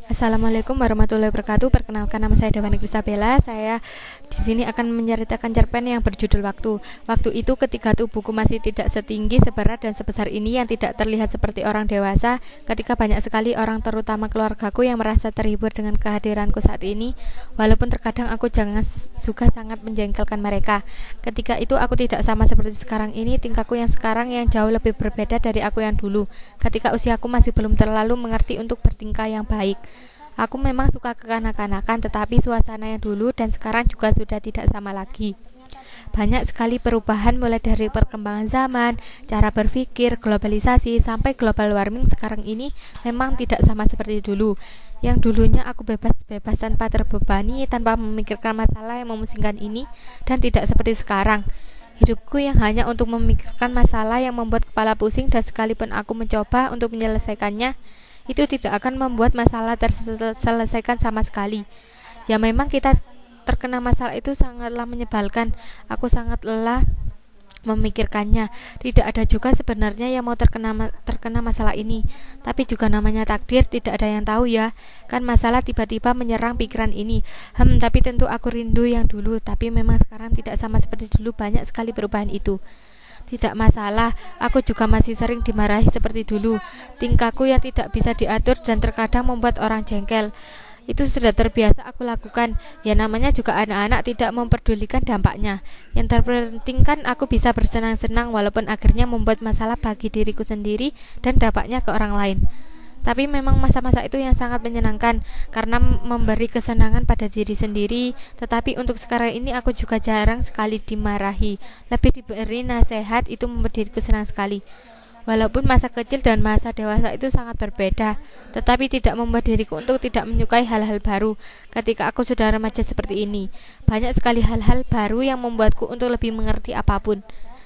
Assalamualaikum warahmatullahi wabarakatuh. Perkenalkan, nama saya Dewani Kristabella. Saya di sini akan menceritakan cerpen yang berjudul Waktu. Waktu itu ketika tubuhku masih tidak setinggi, seberat dan sebesar ini, yang tidak terlihat seperti orang dewasa, ketika banyak sekali orang, terutama keluargaku, yang merasa terhibur dengan kehadiranku saat ini, walaupun terkadang aku juga sangat menjengkelkan mereka. Ketika itu aku tidak sama seperti sekarang ini, tingkahku yang sekarang yang jauh lebih berbeda dari aku yang dulu. Ketika usiaku masih belum terlalu mengerti untuk bertingkah yang baik. Aku memang suka kekanak-kanakan, tetapi suasana yang dulu dan sekarang juga sudah tidak sama lagi. Banyak sekali perubahan, mulai dari perkembangan zaman, cara berpikir, globalisasi, sampai global warming sekarang ini memang tidak sama seperti dulu. Yang dulunya aku bebas-bebas tanpa terbebani, tanpa memikirkan masalah yang memusingkan ini, dan tidak seperti sekarang. Hidupku yang hanya untuk memikirkan masalah yang membuat kepala pusing, dan sekalipun aku mencoba untuk menyelesaikannya, itu tidak akan membuat masalah terselesaikan sama sekali. Ya, memang kita terkena masalah itu sangatlah menyebalkan. Aku sangat lelah memikirkannya. Tidak ada juga sebenarnya yang mau terkena masalah ini. Tapi juga namanya takdir, tidak ada yang tahu ya. Kan masalah tiba-tiba menyerang pikiran ini. Tapi tentu aku rindu yang dulu. Tapi memang sekarang tidak sama seperti dulu. Banyak sekali perubahan itu. Tidak masalah, aku juga masih sering dimarahi seperti dulu. Tingkahku yang tidak bisa diatur dan terkadang membuat orang jengkel. Itu sudah terbiasa aku lakukan. Ya, namanya juga anak-anak, tidak memperdulikan dampaknya. Yang terpenting kan aku bisa bersenang-senang, walaupun akhirnya membuat masalah bagi diriku sendiri dan dampaknya ke orang lain. Tapi memang masa-masa itu yang sangat menyenangkan karena memberi kesenangan pada diri sendiri. Tetapi untuk sekarang ini aku juga jarang sekali dimarahi. Lebih diberi nasihat, itu membuat diriku senang sekali. Walaupun masa kecil dan masa dewasa itu sangat berbeda, tetapi tidak membuat diriku untuk tidak menyukai hal-hal baru. Ketika aku sudah remaja seperti ini, banyak sekali hal-hal baru yang membuatku untuk lebih mengerti apapun.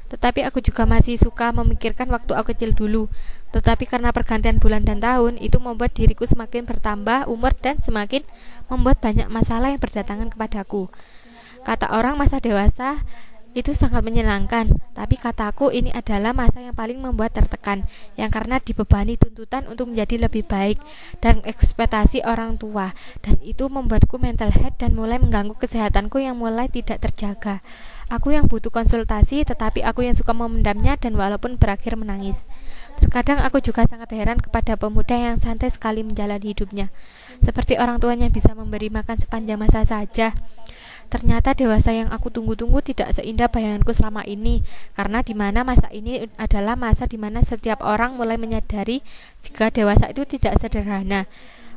Tetapi aku juga masih suka memikirkan waktu aku kecil dulu. Tetapi karena pergantian bulan dan tahun, itu membuat diriku semakin bertambah umur dan semakin membuat banyak masalah yang berdatangan kepadaku. Kata orang masa dewasa itu sangat menyenangkan, tapi kataku ini adalah masa yang paling membuat tertekan, yang karena dibebani tuntutan untuk menjadi lebih baik dan ekspektasi orang tua, dan itu membuatku mental health dan mulai mengganggu kesehatanku yang mulai tidak terjaga. Aku yang butuh konsultasi, tetapi aku yang suka memendamnya dan walaupun berakhir menangis. Terkadang aku juga sangat heran kepada pemuda yang santai sekali menjalani hidupnya, seperti orang tuanya bisa memberi makan sepanjang masa saja. Ternyata dewasa yang aku tunggu-tunggu tidak seindah bayanganku selama ini, karena di mana masa ini adalah masa di mana setiap orang mulai menyadari jika dewasa itu tidak sederhana.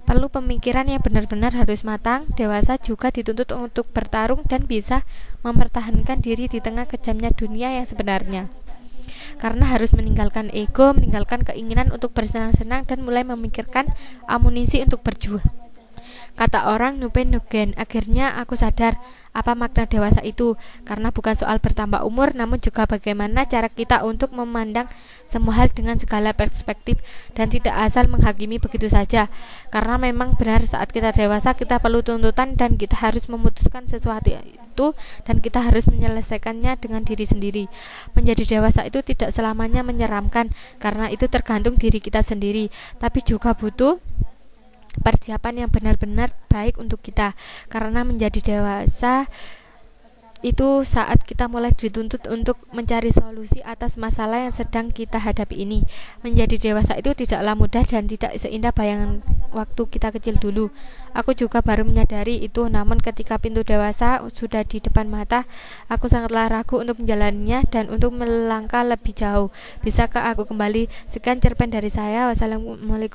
Perlu pemikiran yang benar-benar harus matang. Dewasa juga dituntut untuk bertarung dan bisa mempertahankan diri di tengah kejamnya dunia yang sebenarnya. Karena harus meninggalkan ego, meninggalkan keinginan untuk bersenang-senang dan mulai memikirkan amunisi untuk berjuang. Kata orang nupen nugen. Akhirnya aku sadar apa makna dewasa itu, karena bukan soal bertambah umur, namun juga bagaimana cara kita untuk memandang semua hal dengan segala perspektif dan tidak asal menghakimi begitu saja. Karena memang benar saat kita dewasa kita perlu tuntutan dan kita harus memutuskan sesuatu itu dan kita harus menyelesaikannya dengan diri sendiri. Menjadi dewasa itu tidak selamanya menyeramkan, karena itu tergantung diri kita sendiri, tapi juga butuh persiapan yang benar-benar baik untuk kita, karena menjadi dewasa itu saat kita mulai dituntut untuk mencari solusi atas masalah yang sedang kita hadapi ini. Menjadi dewasa itu tidaklah mudah dan tidak seindah bayangan waktu kita kecil dulu. Aku juga baru menyadari itu, namun ketika pintu dewasa sudah di depan mata, aku sangatlah ragu untuk menjalaninya dan untuk melangkah lebih jauh. Bisakah aku kembali? Sekian cerpen dari saya. Wassalamualaikum.